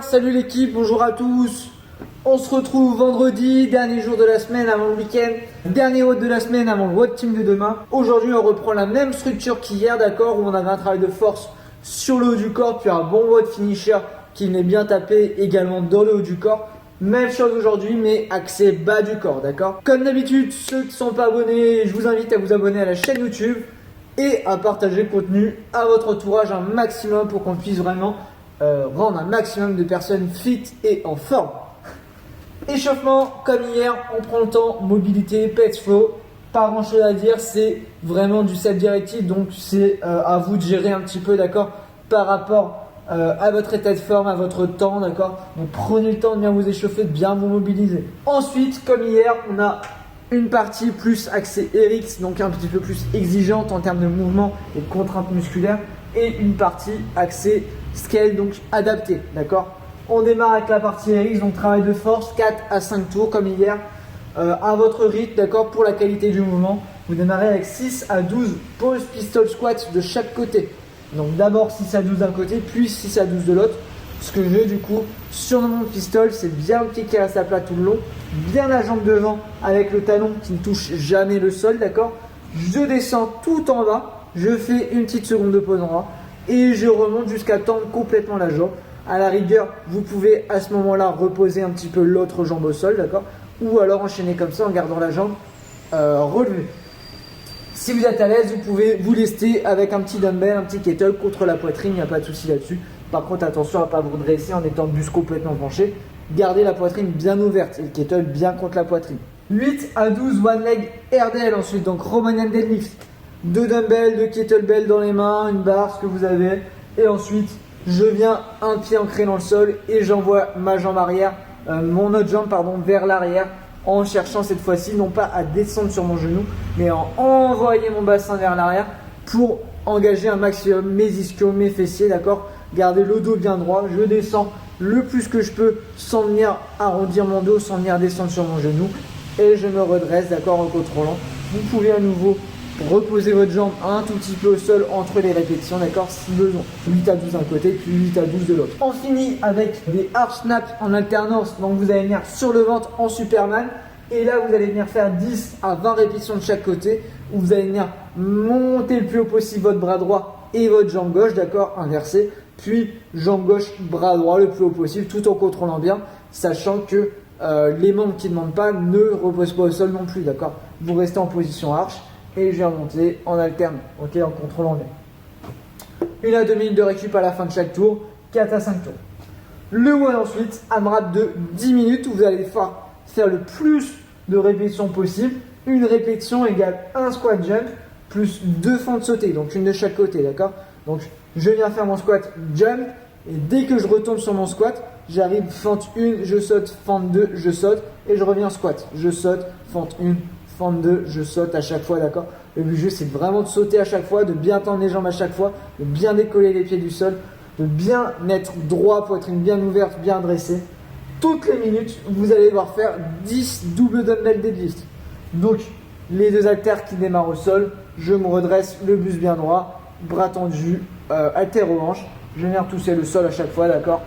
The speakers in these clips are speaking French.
salut l'équipe, bonjour à tous. On se retrouve vendredi, dernier jour de la semaine avant le week-end, dernier WOD de la semaine avant le WOD Team de demain. Aujourd'hui on reprend la même structure qu'hier, d'accord, où on avait un travail de force sur le haut du corps, puis un bon WOD finisher qui venait bien taper également dans le haut du corps. Même chose aujourd'hui, mais axé bas du corps, d'accord. Comme d'habitude, ceux qui ne sont pas abonnés, je vous invite à vous abonner à la chaîne YouTube et à partager le contenu à votre entourage un maximum pour qu'on puisse vraiment rendre un maximum de personnes fit et en forme. Échauffement, comme hier, on prend le temps, mobilité, pets flow, pas grand chose à dire, c'est vraiment du self-directive, donc c'est à vous de gérer un petit peu, d'accord, par rapport à votre état de forme, à votre temps, d'accord. Donc prenez le temps de bien vous échauffer, de bien vous mobiliser. Ensuite, comme hier, on a une partie plus axée RX, donc un petit peu plus exigeante en termes de mouvement et de contraintes musculaires, et une partie axée scale, donc adaptée, d'accord. On démarre avec la partie RX, donc travail de force, 4 à 5 tours comme hier, à votre rythme, d'accord, pour la qualité du mouvement. Vous démarrez avec 6 à 12 pause pistol squats de chaque côté. Donc d'abord 6 à 12 d'un côté, puis 6 à 12 de l'autre. Ce que je veux du coup sur mon pistol, c'est bien le pied qui reste à plat tout le long, bien la jambe devant avec le talon qui ne touche jamais le sol, d'accord. Je descends tout en bas, je fais une petite seconde de pause en bas et je remonte jusqu'à tendre complètement la jambe. À la rigueur, vous pouvez à ce moment-là reposer un petit peu l'autre jambe au sol, d'accord, ou alors enchaîner comme ça en gardant la jambe relevée. Si vous êtes à l'aise, vous pouvez vous lester avec un petit dumbbell, un petit kettle contre la poitrine, il n'y a pas de souci là-dessus. Par contre, attention à ne pas vous redresser en étant le buste complètement penché. Gardez la poitrine bien ouverte et le kettle bien contre la poitrine. 8 à 12 one leg RDL ensuite, donc Romanian deadlift. 2 dumbbells, 2 kettlebells dans les mains, une barre, ce que vous avez. Et ensuite, je viens un pied ancré dans le sol et j'envoie ma jambe arrière, mon autre jambe pardon, vers l'arrière en cherchant cette fois-ci non pas à descendre sur mon genou mais en envoyer mon bassin vers l'arrière pour engager un maximum mes ischios, mes fessiers, d'accord. Gardez le dos bien droit, je descends le plus que je peux sans venir arrondir mon dos, sans venir descendre sur mon genou et je me redresse, d'accord, en contrôlant. Vous pouvez à nouveau reposez votre jambe un tout petit peu au sol entre les répétitions, d'accord, si besoin. 8 à 12 d'un côté, puis 8 à 12 de l'autre. On finit avec des arch snaps en alternance. Donc vous allez venir sur le ventre en Superman. Et là, vous allez venir faire 10 à 20 répétitions de chaque côté. Où vous allez venir monter le plus haut possible votre bras droit et votre jambe gauche, d'accord, inversé. Puis jambe gauche, bras droit le plus haut possible, tout en contrôlant bien, sachant que les membres qui ne demandent pas ne reposent pas au sol non plus, d'accord. Vous restez en position arche. Et je viens monter en alterne, ok, en contrôlant bien. 1 à 2 minutes de récup à la fin de chaque tour, 4 à 5 tours. Le WOD ensuite, AMRAP de 10 minutes où vous allez faire le plus de répétitions possible. Une répétition égale un squat jump plus 2 fentes sautées, donc une de chaque côté, d'accord. Donc je viens faire mon squat jump et dès que je retombe sur mon squat, j'arrive fente 1, je saute, fente 2, je saute et je reviens squat. Je saute, fente 1, fente 2, je saute à chaque fois, d'accord. Le but jeu, c'est vraiment de sauter à chaque fois, de bien tendre les jambes à chaque fois, de bien décoller les pieds du sol, de bien mettre droit, poitrine bien ouverte, bien dressée. Toutes les minutes, vous allez devoir faire 10 double dumbbell deadlift. Donc, les 2 haltères qui démarrent au sol, je me redresse, le buste bien droit, bras tendus, haltères aux hanches. Je viens tousser le sol à chaque fois, d'accord,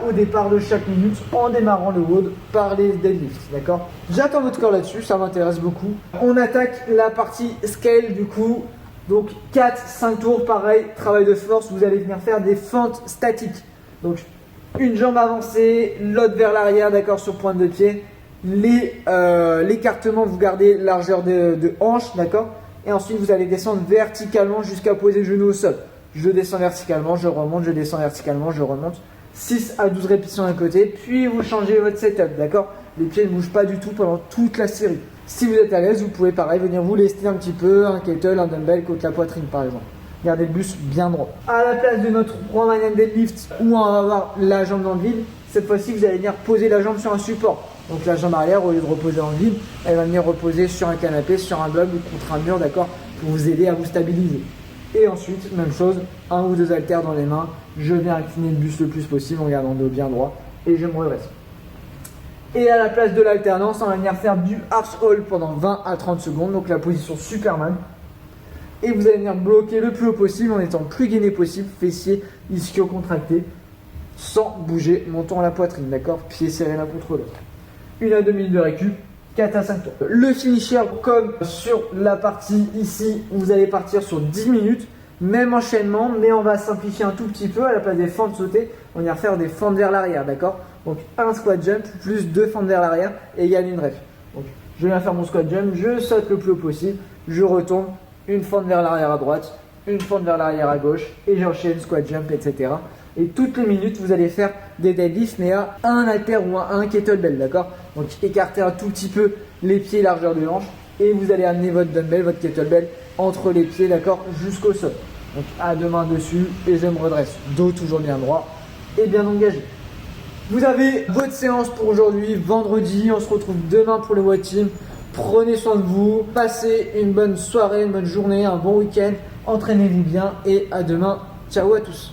au départ de chaque minute en démarrant le WOD par les deadlifts, d'accord. J'attends votre corps là-dessus, ça m'intéresse beaucoup. On attaque la partie scale du coup, donc 4-5 tours, pareil, travail de force, vous allez venir faire des fentes statiques. Donc une jambe avancée, l'autre vers l'arrière, d'accord, sur pointe de pied. L'écartement, vous gardez largeur de hanche, d'accord. Et ensuite vous allez descendre verticalement jusqu'à poser le genou au sol. Je descends verticalement, je remonte, je descends verticalement, je remonte. 6 à 12 répétitions d'un côté, puis vous changez votre setup, d'accord. Les pieds ne bougent pas du tout pendant toute la série. Si vous êtes à l'aise, vous pouvez pareil venir vous lester un petit peu, un kettle, un dumbbell contre la poitrine par exemple. Gardez le buste bien droit. À la place de notre Romanian deadlift où on va avoir la jambe dans le vide, cette fois-ci vous allez venir poser la jambe sur un support. Donc la jambe arrière, au lieu de reposer dans le vide, elle va venir reposer sur un canapé, sur un bloc ou contre un mur, d'accord, pour vous aider à vous stabiliser. Et ensuite, même chose, 1 ou 2 haltères dans les mains, je viens incliner le buste le plus possible en gardant le dos bien droit et je me redresse. Et à la place de l'alternance, on va venir faire du arch hold pendant 20 à 30 secondes, donc la position Superman. Et vous allez venir bloquer le plus haut possible en étant le plus gainé possible, fessiers, ischio contractés. sans bouger, montons la poitrine, d'accord? Pieds serrés l'un contre l'autre. 1 à 2 minutes de récup, 4 à 5 tours. Le finisher, comme sur la partie ici, vous allez partir sur 10 minutes. Même enchaînement, mais on va simplifier un tout petit peu. À la place des fentes sautées, on va faire des fentes vers l'arrière, d'accord? Donc un squat jump plus 2 fentes vers l'arrière égale une rep. Donc je viens faire mon squat jump, je saute le plus haut possible, je retombe, une fente vers l'arrière à droite, une fente vers l'arrière à gauche, et j'enchaîne squat jump, etc. Et toutes les minutes, vous allez faire des deadlifts, mais à un halter ou à un kettlebell, d'accord? Donc écartez un tout petit peu les pieds largeur de hanche, et vous allez amener votre dumbbell, votre kettlebell entre les pieds, d'accord, jusqu'au sol. Donc à deux mains dessus et je me redresse. Dos toujours bien droit et bien engagé. Vous avez votre séance pour aujourd'hui, vendredi. On se retrouve demain pour le WOD Team. Prenez soin de vous. Passez une bonne soirée, une bonne journée, un bon week-end. Entraînez-vous bien et à demain. Ciao à tous.